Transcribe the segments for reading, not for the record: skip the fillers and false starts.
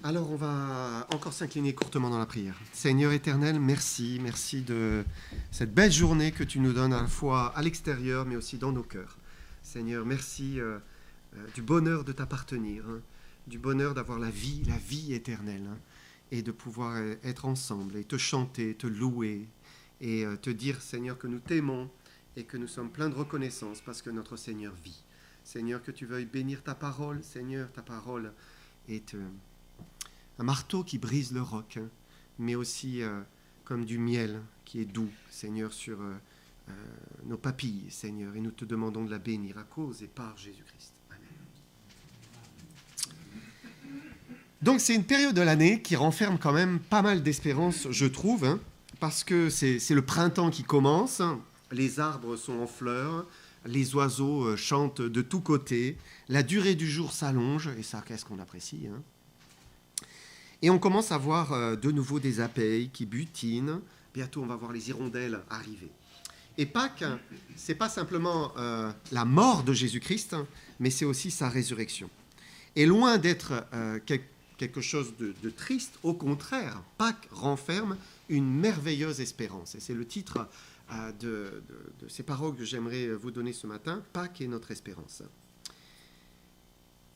Alors, on va encore s'incliner courtement dans la prière. Seigneur éternel, merci de cette belle journée que tu nous donnes à la fois à l'extérieur, mais aussi dans nos cœurs. Seigneur, merci du bonheur de t'appartenir, hein, du bonheur d'avoir la vie éternelle, hein, et de pouvoir être ensemble et te chanter, te louer, et te dire, Seigneur, que nous t'aimons et que nous sommes pleins de reconnaissance parce que notre Seigneur vit. Seigneur, que tu veuilles bénir ta parole. Seigneur, ta parole est un marteau qui brise le roc, hein, mais aussi comme du miel qui est doux, Seigneur, sur nos papilles, Seigneur, et nous te demandons de la bénir à cause et par Jésus-Christ. Amen. Donc c'est une période de l'année qui renferme quand même pas mal d'espérance, je trouve, hein, parce que c'est le printemps qui commence, hein, les arbres sont en fleurs, les oiseaux chantent de tous côtés, la durée du jour s'allonge, et ça, qu'est-ce qu'on apprécie, hein. Et on commence à voir de nouveau des abeilles qui butinent. Bientôt, on va voir les hirondelles arriver. Et Pâques, ce n'est pas simplement la mort de Jésus-Christ, mais c'est aussi sa résurrection. Et loin d'être quelque chose de triste, au contraire, Pâques renferme une merveilleuse espérance. Et c'est le titre de ces paroles que j'aimerais vous donner ce matin. Pâques est notre espérance.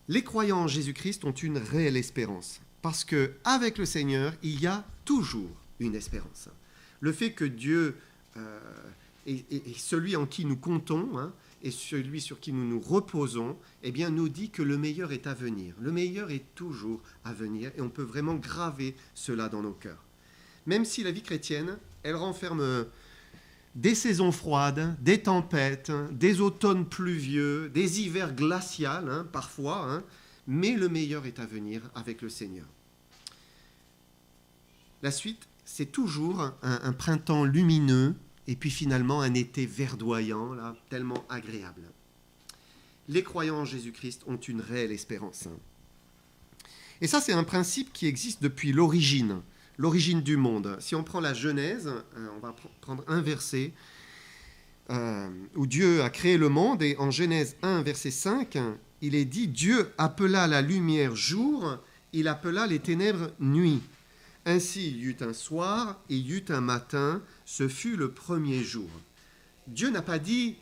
Les croyants en Jésus-Christ ont une réelle espérance. Parce qu'avec le Seigneur, il y a toujours une espérance. Le fait que Dieu est celui en qui nous comptons, hein, et celui sur qui nous nous reposons, eh bien, nous dit que le meilleur est à venir. Le meilleur est toujours à venir et on peut vraiment graver cela dans nos cœurs. Même si la vie chrétienne, elle renferme des saisons froides, des tempêtes, des automnes pluvieux, des hivers glaciaux, hein, parfois, hein, mais le meilleur est à venir avec le Seigneur. La suite, c'est toujours un printemps lumineux et puis finalement un été verdoyant, là, tellement agréable. Les croyants en Jésus-Christ ont une réelle espérance. Et ça, c'est un principe qui existe depuis l'origine du monde. Si on prend la Genèse, on va prendre un verset où Dieu a créé le monde, et en Genèse 1, verset 5, il est dit « Dieu appela la lumière jour, il appela les ténèbres nuit. Ainsi il y eut un soir, et il y eut un matin, ce fut le premier jour. » Dieu n'a pas dit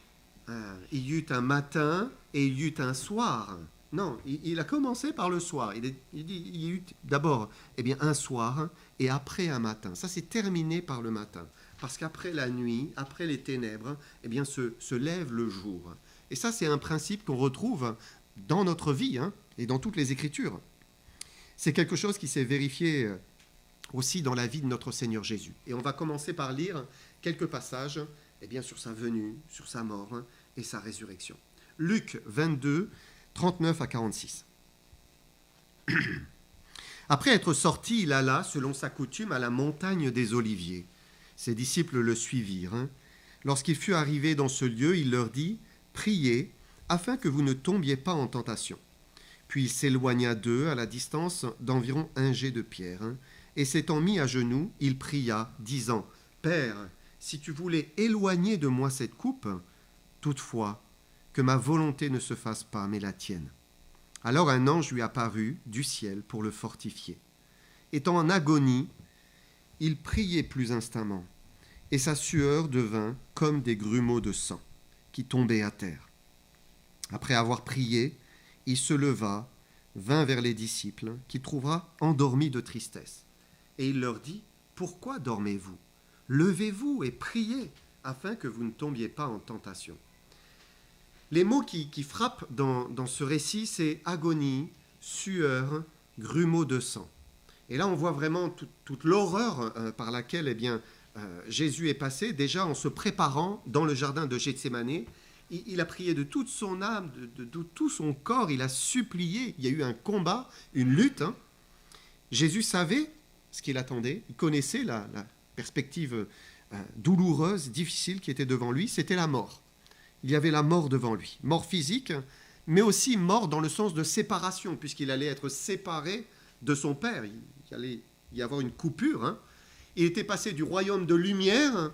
il y eut un matin et il y eut un soir. Non, il a commencé par le soir. Il dit il y eut d'abord un soir et après un matin. Ça, c'est terminé par le matin. Parce qu'après la nuit, après les ténèbres, se lève le jour. Et ça, c'est un principe qu'on retrouve dans notre vie, hein, et dans toutes les Écritures. C'est quelque chose qui s'est vérifié aussi dans la vie de notre Seigneur Jésus. Et on va commencer par lire quelques passages sur sa venue, sur sa mort, hein, et sa résurrection. Luc 22, 39 à 46. Après être sorti, il alla, selon sa coutume, à la montagne des Oliviers. Ses disciples le suivirent. Hein. Lorsqu'il fut arrivé dans ce lieu, il leur dit « Priez, afin que vous ne tombiez pas en tentation. » Puis il s'éloigna d'eux à la distance d'environ un jet de pierre, hein, et s'étant mis à genoux, il pria, disant « Père, si tu voulais éloigner de moi cette coupe, toutefois, que ma volonté ne se fasse pas, mais la tienne. » Alors un ange lui apparut du ciel pour le fortifier. Étant en agonie, il priait plus instamment, et sa sueur devint comme des grumeaux de sang qui tombaient à terre. Après avoir prié, il se leva, vint vers les disciples, qu'il trouva endormis de tristesse. Et il leur dit, « Pourquoi dormez-vous ? Levez-vous et priez, afin que vous ne tombiez pas en tentation. » Les mots qui frappent dans ce récit, c'est agonie, sueur, grumeaux de sang. Et là, on voit vraiment toute l'horreur par laquelle Jésus est passé, déjà en se préparant dans le jardin de Gethsémanée. Il a prié de toute son âme, de tout son corps, il a supplié, il y a eu un combat, une lutte. Hein. Jésus savait ce qu'il attendait, il connaissait la perspective douloureuse, difficile qui était devant lui, c'était la mort. Il y avait la mort devant lui, mort physique, mais aussi mort dans le sens de séparation, puisqu'il allait être séparé de son Père, il allait y avoir une coupure. Hein. Il était passé du royaume de lumière,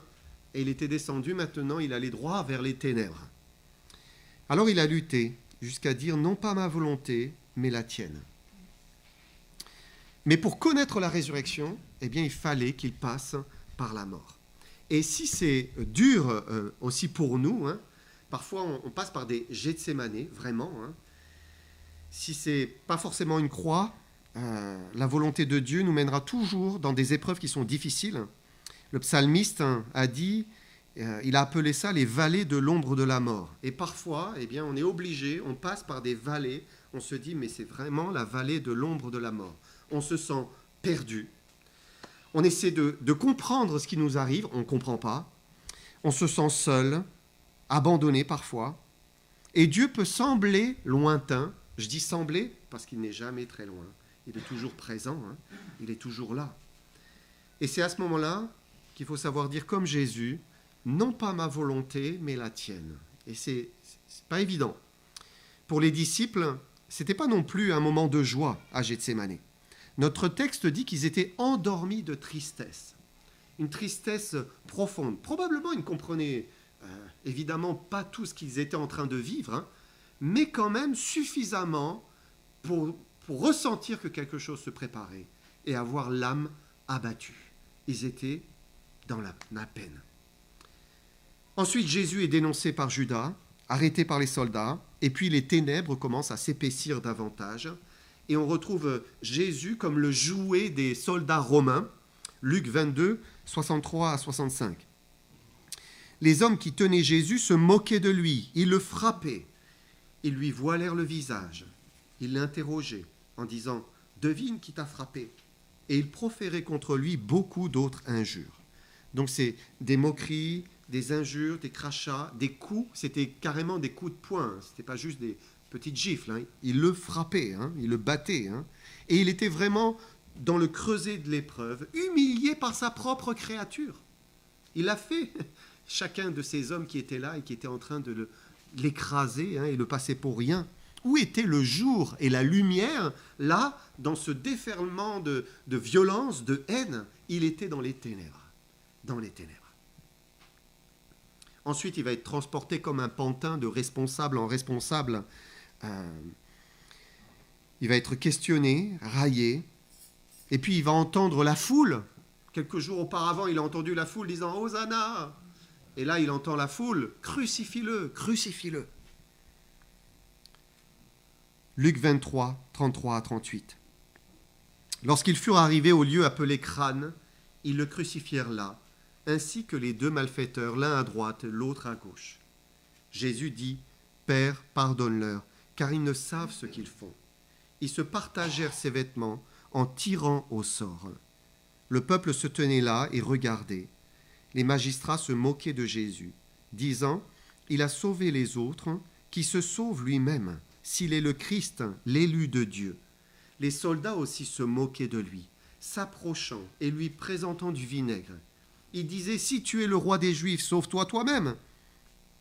et il était descendu, maintenant il allait droit vers les ténèbres. Alors il a lutté jusqu'à dire « Non pas ma volonté, mais la tienne ». Mais pour connaître la résurrection, eh bien, il fallait qu'il passe par la mort. Et si c'est dur aussi pour nous, hein, parfois on passe par des Gethsémané, vraiment. Hein. Si c'est pas forcément une croix, la volonté de Dieu nous mènera toujours dans des épreuves qui sont difficiles. Le psalmiste a dit, il a appelé ça les vallées de l'ombre de la mort. Et parfois, eh bien, on est obligé, on passe par des vallées, on se dit, mais c'est vraiment la vallée de l'ombre de la mort. On se sent perdu. On essaie de comprendre ce qui nous arrive, on ne comprend pas. On se sent seul, abandonné parfois. Et Dieu peut sembler lointain. Je dis sembler parce qu'il n'est jamais très loin. Il est toujours présent, hein. Il est toujours là. Et c'est à ce moment-là qu'il faut savoir dire comme Jésus, non pas ma volonté, mais la tienne. Et c'est pas évident. Pour les disciples, ce n'était pas non plus un moment de joie à Gethsémané. Notre texte dit qu'ils étaient endormis de tristesse. Une tristesse profonde. Probablement, ils ne comprenaient évidemment pas tout ce qu'ils étaient en train de vivre, hein, mais quand même suffisamment pour ressentir que quelque chose se préparait et avoir l'âme abattue. Ils étaient dans la peine. Ensuite, Jésus est dénoncé par Judas, arrêté par les soldats, et puis les ténèbres commencent à s'épaissir davantage. Et on retrouve Jésus comme le jouet des soldats romains, Luc 22, 63 à 65. Les hommes qui tenaient Jésus se moquaient de lui, ils le frappaient, ils lui voilèrent le visage, ils l'interrogeaient en disant « Devine qui t'a frappé ?» Et ils proféraient contre lui beaucoup d'autres injures. Donc c'est des moqueries, des injures, des crachats, des coups, c'était carrément des coups de poing, ce n'était pas juste des petites gifles, hein. Il le frappait, hein, il le battait, hein. Et il était vraiment dans le creuset de l'épreuve, humilié par sa propre créature. Il a fait chacun de ces hommes qui étaient là et qui étaient en train de l'écraser, hein, et le passer pour rien. Où était le jour et la lumière? Là, dans ce déferlement de violence, de haine, il était dans les ténèbres. Dans les ténèbres. Ensuite, il va être transporté comme un pantin de responsable en responsable. Il va être questionné, raillé. Et puis, il va entendre la foule. Quelques jours auparavant, il a entendu la foule disant « Hosanna !» Et là, il entend la foule « Crucifie-le, crucifie-le !» Luc 23, 33 à 38. Lorsqu'ils furent arrivés au lieu appelé Crâne, ils le crucifièrent là, ainsi que les deux malfaiteurs, l'un à droite, l'autre à gauche. Jésus dit, « Père, pardonne-leur, car ils ne savent ce qu'ils font. » Ils se partagèrent ses vêtements en tirant au sort. Le peuple se tenait là et regardait. Les magistrats se moquaient de Jésus, disant, « Il a sauvé les autres, qui se sauve lui-même, s'il est le Christ, l'élu de Dieu. » Les soldats aussi se moquaient de lui, s'approchant et lui présentant du vinaigre. Il disait, « Si tu es le roi des Juifs, sauve-toi toi-même. »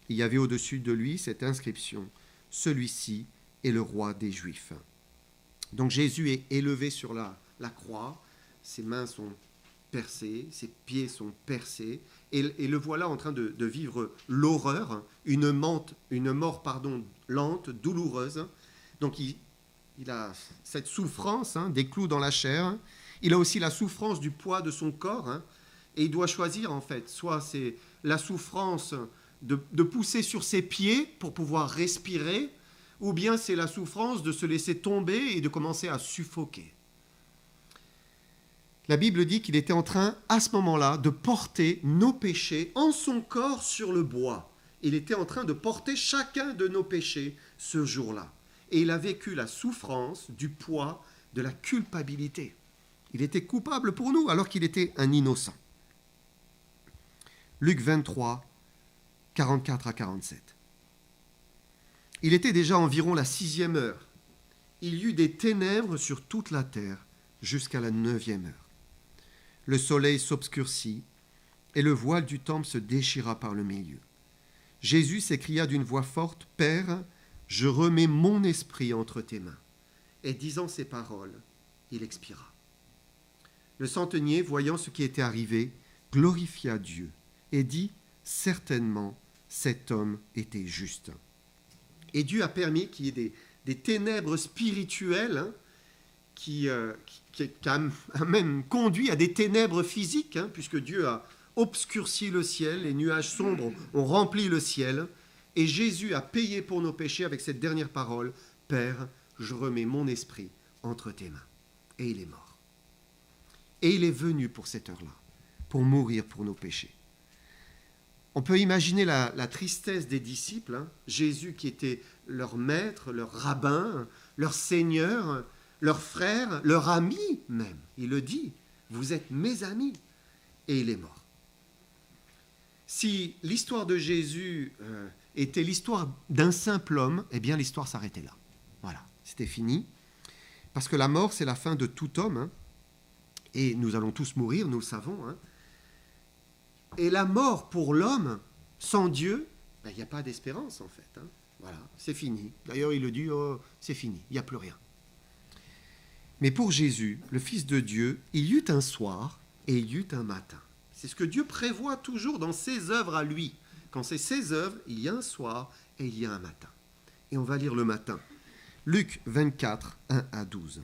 Il y avait au-dessus de lui cette inscription, « Celui-ci est le roi des Juifs. » Donc Jésus est élevé sur la croix, ses mains sont percées, ses pieds sont percés, et le voilà en train de vivre l'horreur, une mort lente, douloureuse. Donc il a cette souffrance, hein, des clous dans la chair. Il a aussi la souffrance du poids de son corps, hein, et il doit choisir en fait, soit c'est la souffrance de pousser sur ses pieds pour pouvoir respirer, ou bien c'est la souffrance de se laisser tomber et de commencer à suffoquer. La Bible dit qu'il était en train, à ce moment-là, de porter nos péchés en son corps sur le bois. Il était en train de porter chacun de nos péchés ce jour-là. Et il a vécu la souffrance du poids de la culpabilité. Il était coupable pour nous alors qu'il était un innocent. Luc 23, 44 à 47. Il était déjà environ la 6e heure. Il y eut des ténèbres sur toute la terre jusqu'à la 9e heure. Le soleil s'obscurcit et le voile du temple se déchira par le milieu. Jésus s'écria d'une voix forte, « Père, je remets mon esprit entre tes mains. » Et disant ces paroles, il expira. Le centenier, voyant ce qui était arrivé, glorifia Dieu et dit, « Certainement, cet homme était juste. » Et Dieu a permis qu'il y ait des ténèbres spirituelles, hein, qui a même conduit à des ténèbres physiques, hein, puisque Dieu a obscurci le ciel, les nuages sombres ont rempli le ciel, et Jésus a payé pour nos péchés avec cette dernière parole, « Père, je remets mon esprit entre tes mains. » Et il est mort. Et il est venu pour cette heure-là, pour mourir pour nos péchés. On peut imaginer la tristesse des disciples, hein. Jésus qui était leur maître, leur rabbin, leur seigneur, leur frère, leur ami même. Il le dit, vous êtes mes amis. Et il est mort. Si l'histoire de Jésus était l'histoire d'un simple homme, eh bien l'histoire s'arrêtait là. Voilà, c'était fini. Parce que la mort, c'est la fin de tout homme, hein. Et nous allons tous mourir, nous le savons, hein. Et la mort pour l'homme, sans Dieu, il n'y a pas d'espérance en fait, hein. Voilà, c'est fini. D'ailleurs, il le dit, oh, c'est fini, il n'y a plus rien. Mais pour Jésus, le Fils de Dieu, il y eut un soir et il y eut un matin. C'est ce que Dieu prévoit toujours dans ses œuvres à lui. Quand c'est ses œuvres, il y a un soir et il y a un matin. Et on va lire le matin. Luc 24, 1 à 12.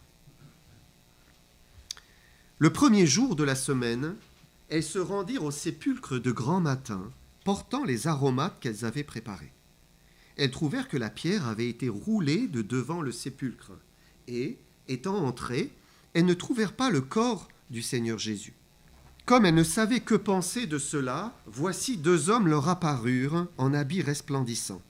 Le premier jour de la semaine, elles se rendirent au sépulcre de grand matin, portant les aromates qu'elles avaient préparés. Elles trouvèrent que la pierre avait été roulée de devant le sépulcre, et, étant entrées, elles ne trouvèrent pas le corps du Seigneur Jésus. Comme elles ne savaient que penser de cela, voici 2 hommes leur apparurent en habits resplendissants.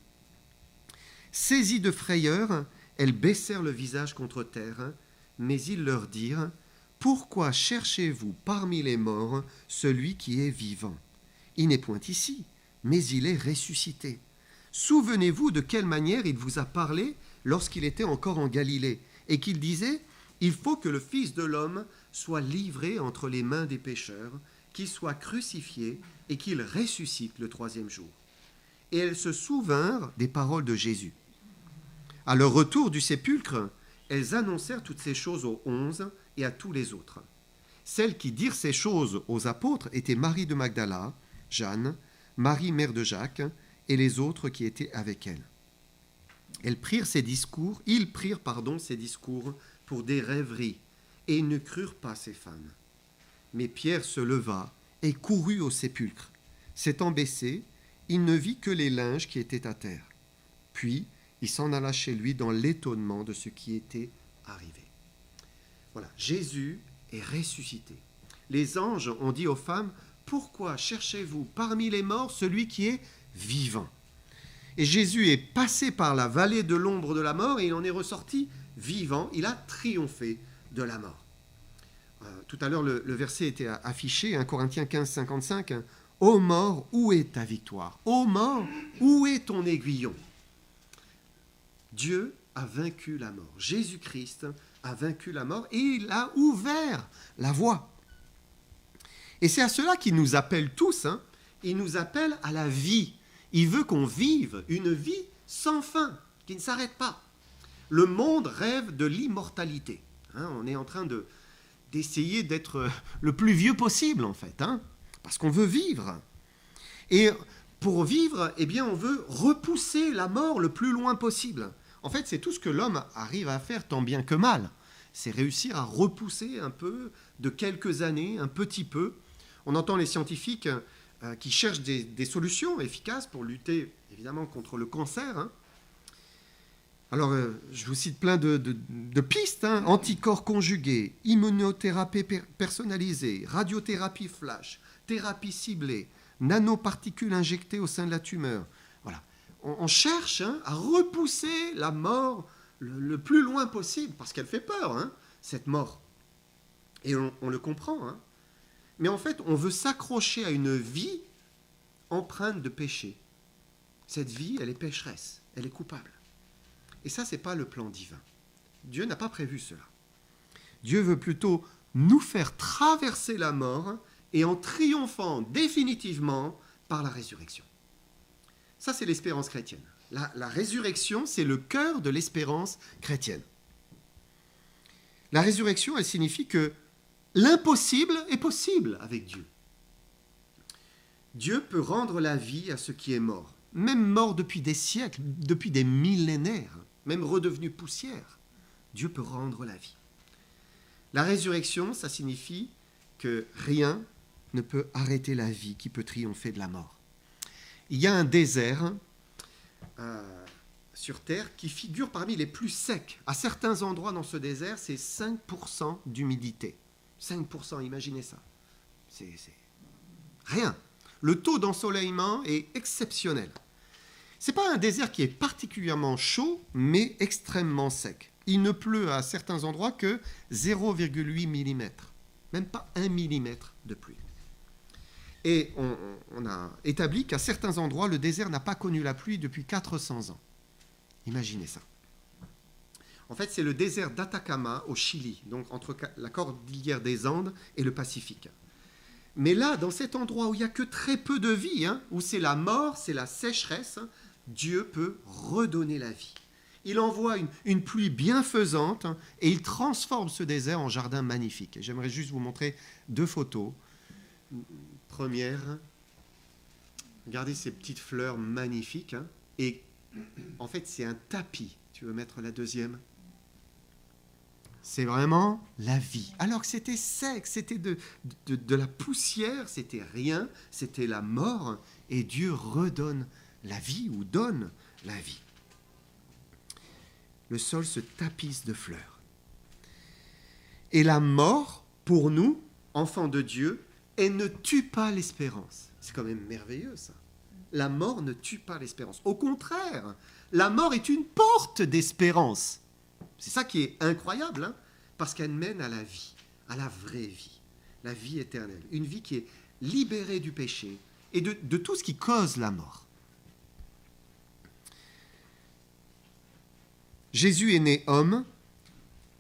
Saisies de frayeur, elles baissèrent le visage contre terre, mais ils leur dirent « Pourquoi cherchez-vous parmi les morts celui qui est vivant ? Il n'est point ici, mais il est ressuscité. Souvenez-vous de quelle manière il vous a parlé lorsqu'il était encore en Galilée, et qu'il disait « Il faut que le Fils de l'homme soit livré entre les mains des pécheurs, qu'il soit crucifié et qu'il ressuscite le 3e jour. » Et elles se souvinrent des paroles de Jésus. À leur retour du sépulcre, elles annoncèrent toutes ces choses aux 11 et à tous les autres. Celles qui dirent ces choses aux apôtres étaient Marie de Magdala, Jeanne, Marie mère de Jacques et les autres qui étaient avec elles. Ils prirent ces discours pour des rêveries, et ne crurent pas ces femmes. Mais Pierre se leva et courut au sépulcre. S'étant baissé, il ne vit que les linges qui étaient à terre. Puis, il s'en alla chez lui dans l'étonnement de ce qui était arrivé. Voilà, Jésus est ressuscité. Les anges ont dit aux femmes, « Pourquoi cherchez-vous parmi les morts celui qui est vivant ?» Et Jésus est passé par la vallée de l'ombre de la mort et il en est ressorti vivant. Il a triomphé de la mort. Tout à l'heure, le verset était affiché, 1 Corinthiens 15, 55. « Ô mort, où est ta victoire ? Ô mort, où est ton aiguillon ?» Dieu a vaincu la mort. Jésus-Christ a vaincu la mort et il a ouvert la voie. Et c'est à cela qu'il nous appelle tous. Hein. Il nous appelle à la vie. Il veut qu'on vive une vie sans fin, qui ne s'arrête pas. Le monde rêve de l'immortalité. Hein, on est en train d'essayer d'être le plus vieux possible, en fait, hein, parce qu'on veut vivre. Et pour vivre, eh bien, on veut repousser la mort le plus loin possible. En fait, c'est tout ce que l'homme arrive à faire tant bien que mal. C'est réussir à repousser un peu, de quelques années, un petit peu. On entend les scientifiques qui cherchent des solutions efficaces pour lutter, évidemment, contre le cancer. Hein. Alors, je vous cite plein de pistes. Hein. Anticorps conjugués, immunothérapie personnalisée, radiothérapie flash, thérapie ciblée, nanoparticules injectées au sein de la tumeur. Voilà. On cherche à repousser la mort le plus loin possible, parce qu'elle fait peur, hein, cette mort. Et on le comprend. Hein. Mais en fait, on veut s'accrocher à une vie empreinte de péché. Cette vie, elle est pécheresse, elle est coupable. Et ça, ce n'est pas le plan divin. Dieu n'a pas prévu cela. Dieu veut plutôt nous faire traverser la mort et en triomphant définitivement par la résurrection. Ça, c'est l'espérance chrétienne. La résurrection, c'est le cœur de l'espérance chrétienne. La résurrection, elle signifie que l'impossible est possible avec Dieu. Dieu peut rendre la vie à ce qui est mort, même mort depuis des siècles, depuis des millénaires, même redevenu poussière. Dieu peut rendre la vie. La résurrection, ça signifie que rien ne peut arrêter la vie qui peut triompher de la mort. Il y a un désert sur Terre qui figure parmi les plus secs. À certains endroits dans ce désert, c'est 5% d'humidité. 5%, imaginez ça. C'est rien. Le taux d'ensoleillement est exceptionnel. Ce n'est pas un désert qui est particulièrement chaud, mais extrêmement sec. Il ne pleut à certains endroits que 0,8 mm, même pas 1 mm de pluie. Et on a établi qu'à certains endroits, le désert n'a pas connu la pluie depuis 400 ans. Imaginez ça. En fait, c'est le désert d'Atacama au Chili, donc entre la cordillère des Andes et le Pacifique. Mais là, dans cet endroit où il n'y a que très peu de vie, où c'est la mort, c'est la sécheresse, Dieu peut redonner la vie. Il envoie une pluie bienfaisante et il transforme ce désert en jardin magnifique. Et j'aimerais juste vous montrer 2 photos. Première, regardez ces petites fleurs magnifiques. Et en fait, c'est un tapis. Tu veux mettre la deuxième ? C'est vraiment la vie. Alors que c'était sec, c'était de la poussière, c'était rien, c'était la mort. Et Dieu redonne la vie ou donne la vie. Le sol se tapisse de fleurs. Et la mort, pour nous, enfants de Dieu, elle ne tue pas l'espérance. C'est quand même merveilleux, ça. La mort ne tue pas l'espérance. Au contraire, la mort est une porte d'espérance. C'est ça qui est incroyable, parce qu'elle mène à la vie, à la vraie vie, la vie éternelle. Une vie qui est libérée du péché et de tout ce qui cause la mort. Jésus est né homme,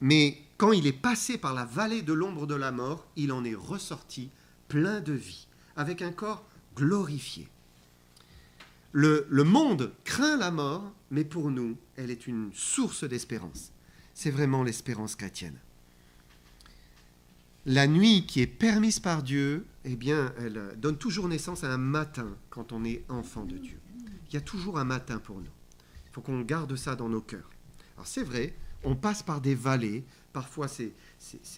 mais quand il est passé par la vallée de l'ombre de la mort, il en est ressorti plein de vie, avec un corps glorifié. Le monde craint la mort, mais pour nous, elle est une source d'espérance. C'est vraiment l'espérance chrétienne. La nuit qui est permise par Dieu, eh bien, elle donne toujours naissance à un matin quand on est enfant de Dieu. Il y a toujours un matin pour nous. Il faut qu'on garde ça dans nos cœurs. Alors c'est vrai, on passe par des vallées, parfois c'est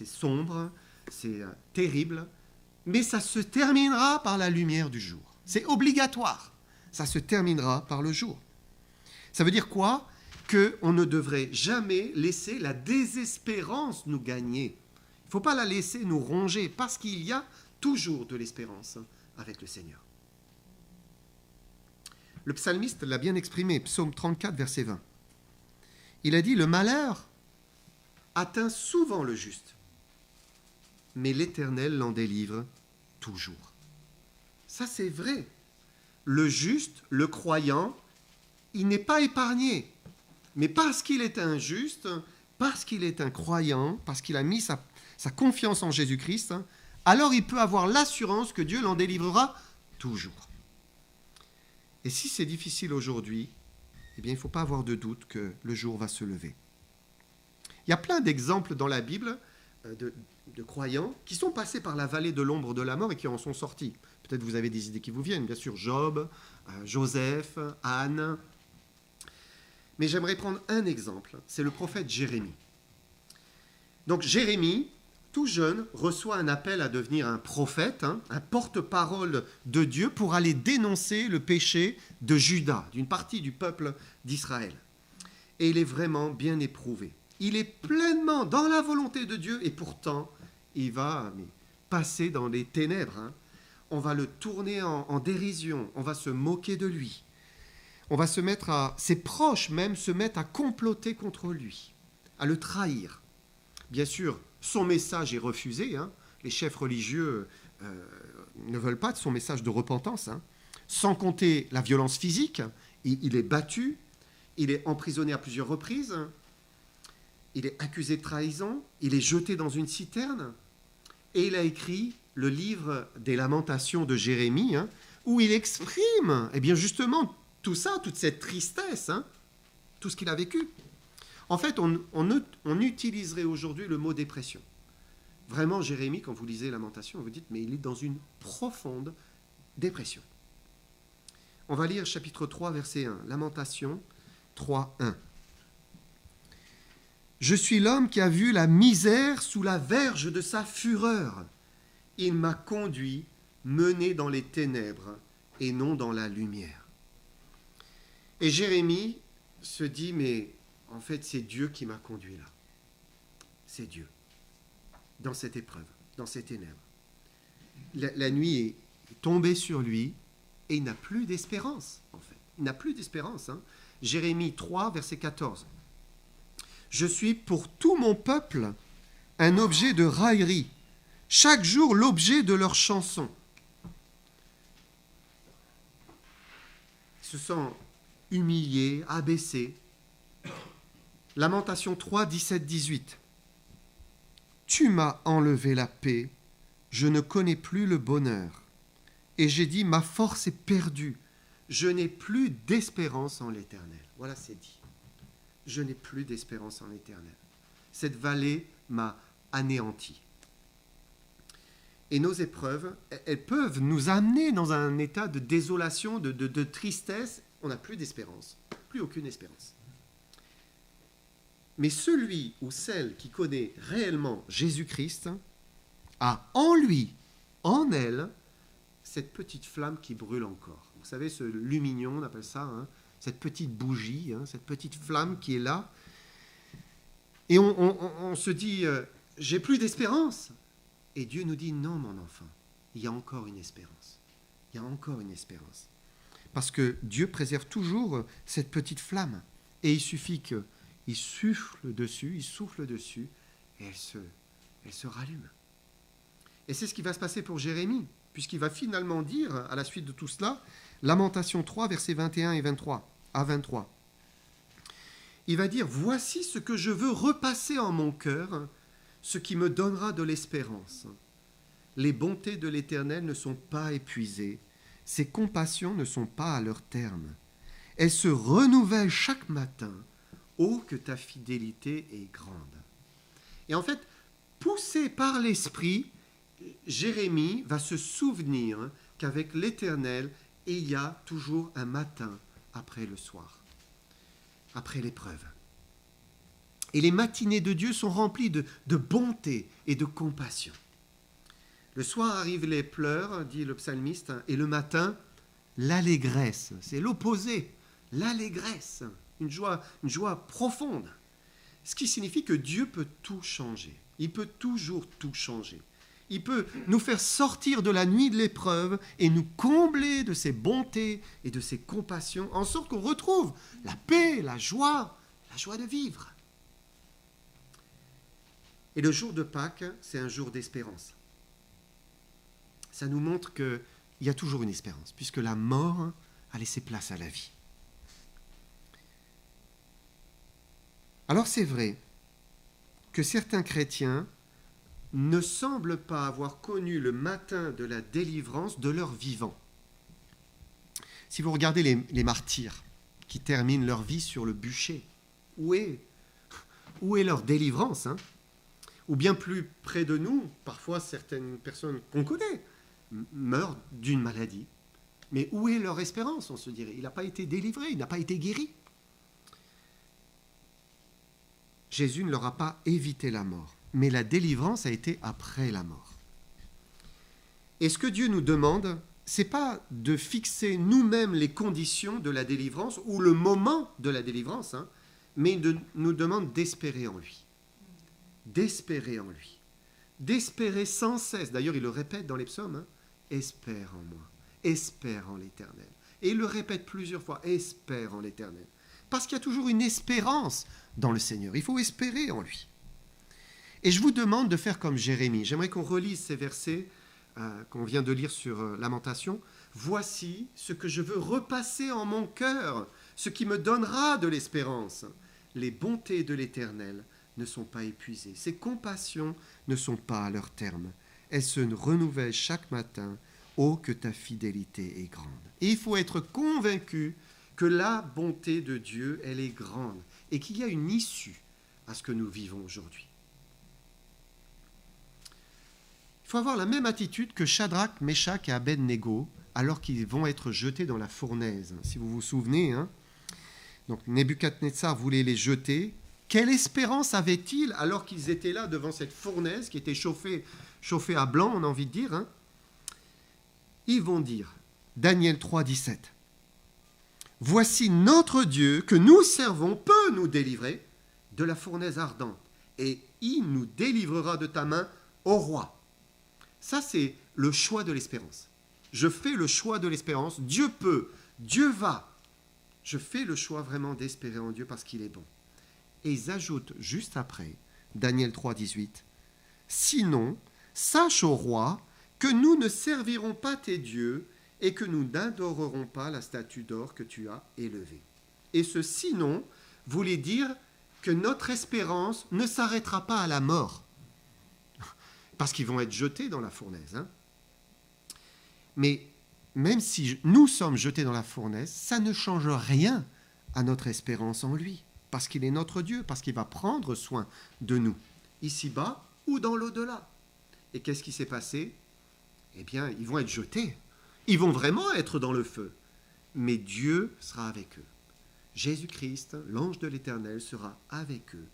sombre, c'est terrible, mais ça se terminera par la lumière du jour. C'est obligatoire, ça se terminera par le jour. Ça veut dire quoi ? Qu'on ne devrait jamais laisser la désespérance nous gagner. Il ne faut pas la laisser nous ronger, parce qu'il y a toujours de l'espérance avec le Seigneur. Le psalmiste l'a bien exprimé, psaume 34, verset 20. Il a dit, le malheur atteint souvent le juste, mais l'Éternel l'en délivre toujours. Ça, c'est vrai. Le juste, le croyant, il n'est pas épargné. Mais parce qu'il est injuste, parce qu'il est un croyant, parce qu'il a mis sa confiance en Jésus-Christ, alors il peut avoir l'assurance que Dieu l'en délivrera toujours. Et si c'est difficile aujourd'hui, eh bien, il ne faut pas avoir de doute que le jour va se lever. Il y a plein d'exemples dans la Bible de croyants qui sont passés par la vallée de l'ombre de la mort et qui en sont sortis. Peut-être vous avez des idées qui vous viennent, bien sûr, Job, Joseph, Anne. Mais j'aimerais prendre un exemple, c'est le prophète Jérémie. Donc Jérémie, tout jeune, reçoit un appel à devenir un prophète, un porte-parole de Dieu pour aller dénoncer le péché de Juda, d'une partie du peuple d'Israël. Et il est vraiment bien éprouvé. Il est pleinement dans la volonté de Dieu et pourtant, il va passer dans les ténèbres. On va le tourner en dérision, on va se moquer de lui. Ses proches même se mettent à comploter contre lui, à le trahir. Bien sûr, son message est refusé. Les chefs religieux ne veulent pas de son message de repentance. Sans compter la violence physique, il est battu, il est emprisonné à plusieurs reprises, il est accusé de trahison, il est jeté dans une citerne, et il a écrit le livre des Lamentations de Jérémie, où il exprime, eh bien justement, tout ça, toute cette tristesse, tout ce qu'il a vécu. En fait, on utiliserait aujourd'hui le mot dépression. Vraiment, Jérémie, quand vous lisez Lamentation, vous dites, mais il est dans une profonde dépression. On va lire chapitre 3, verset 1. Lamentation 3, 1. Je suis l'homme qui a vu la misère sous la verge de sa fureur. Il m'a conduit, mené dans les ténèbres et non dans la lumière. » Et Jérémie se dit, mais en fait, c'est Dieu qui m'a conduit là. C'est Dieu, dans cette épreuve, dans ces ténèbres. La nuit est tombée sur lui et il n'a plus d'espérance, en fait. Il n'a plus d'espérance. Jérémie 3, verset 14. « Je suis pour tout mon peuple un objet de raillerie, chaque jour l'objet de leur chanson. » Ils se sont humiliés, abaissés. Lamentation 3, 17, 18. « Tu m'as enlevé la paix, je ne connais plus le bonheur. Et j'ai dit, ma force est perdue, je n'ai plus d'espérance en l'Éternel. » Voilà, c'est dit. Je n'ai plus d'espérance en l'Éternel. Cette vallée m'a anéanti. Et nos épreuves, elles peuvent nous amener dans un état de désolation, de tristesse. On n'a plus d'espérance, plus aucune espérance. Mais celui ou celle qui connaît réellement Jésus-Christ a en lui, en elle, cette petite flamme qui brûle encore. Vous savez, ce lumignon, on appelle ça, cette petite bougie, cette petite flamme qui est là. Et on se dit, j'ai plus d'espérance. Et Dieu nous dit, non mon enfant, il y a encore une espérance. Il y a encore une espérance. Parce que Dieu préserve toujours cette petite flamme. Et il suffit qu'il souffle dessus, et elle se rallume. Et c'est ce qui va se passer pour Jérémie, puisqu'il va finalement dire, à la suite de tout cela, Lamentation 3, versets 21 et 23, à 23. Il va dire, « Voici ce que je veux repasser en mon cœur, ce qui me donnera de l'espérance. Les bontés de l'Éternel ne sont pas épuisées, ses compassions ne sont pas à leur terme. Elles se renouvellent chaque matin. Oh, que ta fidélité est grande. » Et en fait, poussé par l'Esprit, Jérémie va se souvenir qu'avec l'Éternel, il y a toujours un matin après le soir, après l'épreuve. Et les matinées de Dieu sont remplies de bonté et de compassion. Le soir arrivent les pleurs, dit le psalmiste, et le matin, l'allégresse. C'est l'opposé, l'allégresse, une joie profonde. Ce qui signifie que Dieu peut tout changer. Il peut toujours tout changer. Il peut nous faire sortir de la nuit de l'épreuve et nous combler de ses bontés et de ses compassions, en sorte qu'on retrouve la paix, la joie de vivre. Et le jour de Pâques, c'est un jour d'espérance. Ça nous montre qu'il y a toujours une espérance, puisque la mort a laissé place à la vie. Alors c'est vrai que certains chrétiens ne semblent pas avoir connu le matin de la délivrance de leur vivant. Si vous regardez les martyrs qui terminent leur vie sur le bûcher, où est leur délivrance, Ou bien plus près de nous, parfois certaines personnes qu'on connaît meurent d'une maladie. Mais où est leur espérance, on se dirait? Il n'a pas été délivré, il n'a pas été guéri. Jésus ne leur a pas évité la mort, mais la délivrance a été après la mort. Et ce que Dieu nous demande, ce n'est pas de fixer nous-mêmes les conditions de la délivrance ou le moment de la délivrance, mais il nous demande d'espérer en lui. D'espérer en lui. D'espérer sans cesse. D'ailleurs, il le répète dans les psaumes, espère en moi, espère en l'Éternel. Et il le répète plusieurs fois, espère en l'Éternel. Parce qu'il y a toujours une espérance dans le Seigneur. Il faut espérer en lui. Et je vous demande de faire comme Jérémie. J'aimerais qu'on relise ces versets qu'on vient de lire sur Lamentation. Voici ce que je veux repasser en mon cœur, ce qui me donnera de l'espérance. Les bontés de l'Éternel ne sont pas épuisées. Ses compassions ne sont pas à leur terme. Elles se renouvellent chaque matin. Oh, que ta fidélité est grande. Et il faut être convaincu que la bonté de Dieu, elle est grande et qu'il y a une issue à ce que nous vivons aujourd'hui. Il faut avoir la même attitude que Shadrach, Meshach et Abed-Nego alors qu'ils vont être jetés dans la fournaise. Si vous vous souvenez, donc Nebuchadnezzar voulait les jeter Quelle espérance avaient-ils alors qu'ils étaient là devant cette fournaise qui était chauffée à blanc, on a envie de dire, hein? Ils vont dire, Daniel 3, 17, « Voici notre Dieu que nous servons peut nous délivrer de la fournaise ardente, et il nous délivrera de ta main au roi. » Ça, c'est le choix de l'espérance. Je fais le choix de l'espérance. Dieu peut, Dieu va. Je fais le choix vraiment d'espérer en Dieu parce qu'il est bon. Et ils ajoutent juste après, Daniel 3, 18, « Sinon, sache au roi que nous ne servirons pas tes dieux et que nous n'adorerons pas la statue d'or que tu as élevée. » Et ce « sinon » voulait dire que notre espérance ne s'arrêtera pas à la mort, parce qu'ils vont être jetés dans la fournaise. Hein. Mais même si nous sommes jetés dans la fournaise, ça ne change rien à notre espérance en lui, parce qu'il est notre Dieu, parce qu'il va prendre soin de nous, ici-bas ou dans l'au-delà. Et qu'est-ce qui s'est passé? Eh bien, ils vont être jetés. Ils vont vraiment être dans le feu. Mais Dieu sera avec eux. Jésus-Christ, l'ange de l'Éternel, sera avec eux.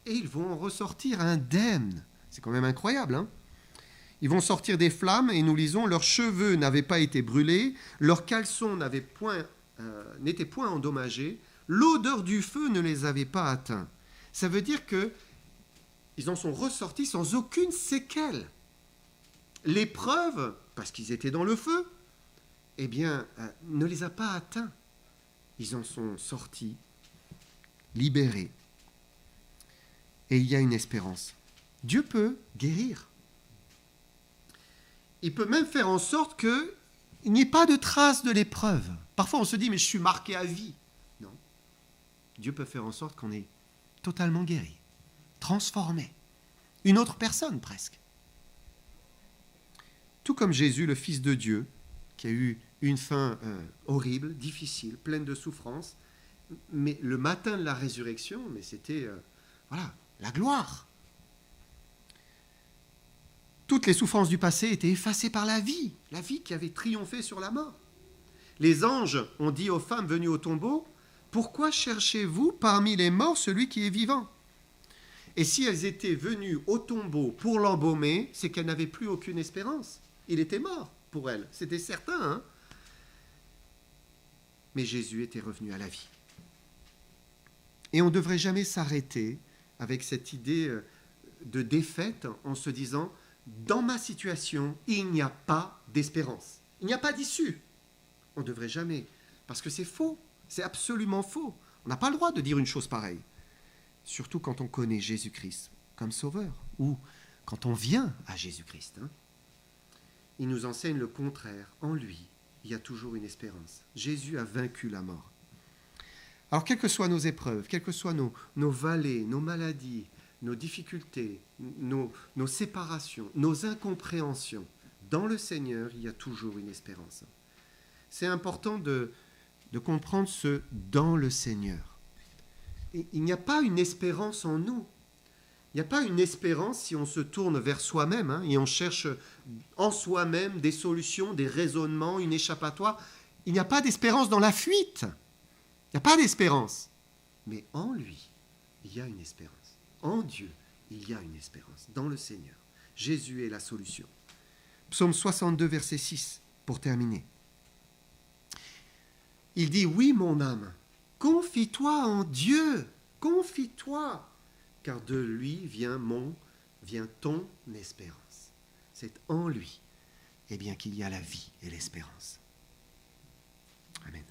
Et ils vont en ressortir indemnes. C'est quand même incroyable, hein? Ils vont sortir des flammes et nous lisons, leurs cheveux n'avaient pas été brûlés, leurs caleçons n'étaient point endommagés, l'odeur du feu ne les avait pas atteints. Ça veut dire qu'ils en sont ressortis sans aucune séquelle. L'épreuve, parce qu'ils étaient dans le feu, eh bien, ne les a pas atteints. Ils en sont sortis, libérés. Et il y a une espérance. Dieu peut guérir. Il peut même faire en sorte qu'il n'y ait pas de trace de l'épreuve. Parfois, on se dit, mais je suis marqué à vie. Non. Dieu peut faire en sorte qu'on est totalement guéri, transformé. Une autre personne, presque. Tout comme Jésus, le Fils de Dieu, qui a eu une fin horrible, difficile, pleine de souffrance, mais le matin de la résurrection, mais c'était la gloire. Toutes les souffrances du passé étaient effacées par la vie qui avait triomphé sur la mort. Les anges ont dit aux femmes venues au tombeau, « Pourquoi cherchez-vous parmi les morts celui qui est vivant ?» Et si elles étaient venues au tombeau pour l'embaumer, c'est qu'elles n'avaient plus aucune espérance. Il était mort pour elles, c'était certain. Hein? Mais Jésus était revenu à la vie. Et on ne devrait jamais s'arrêter avec cette idée de défaite en se disant « Dans ma situation, il n'y a pas d'espérance. Il n'y a pas d'issue. » On ne devrait jamais, parce que c'est faux, c'est absolument faux. On n'a pas le droit de dire une chose pareille, surtout quand on connaît Jésus-Christ comme sauveur, ou quand on vient à Jésus-Christ. Hein. Il nous enseigne le contraire. En lui, il y a toujours une espérance. Jésus a vaincu la mort. Alors, quelles que soient nos épreuves, quelles que soient nos vallées, nos maladies, nos difficultés, nos séparations, nos incompréhensions, dans le Seigneur, il y a toujours une espérance. C'est important de comprendre ce « dans le Seigneur ». Il n'y a pas une espérance en nous. Il n'y a pas une espérance si on se tourne vers soi-même hein, et on cherche en soi-même des solutions, des raisonnements, une échappatoire. Il n'y a pas d'espérance dans la fuite. Il n'y a pas d'espérance. Mais en lui, il y a une espérance. En Dieu, il y a une espérance. Dans le Seigneur. Jésus est la solution. Psaume 62, verset 6, pour terminer. Il dit, « Oui, mon âme, confie-toi en Dieu, confie-toi, car de lui vient ton espérance. » C'est en lui, eh bien, qu'il y a la vie et l'espérance. Amen.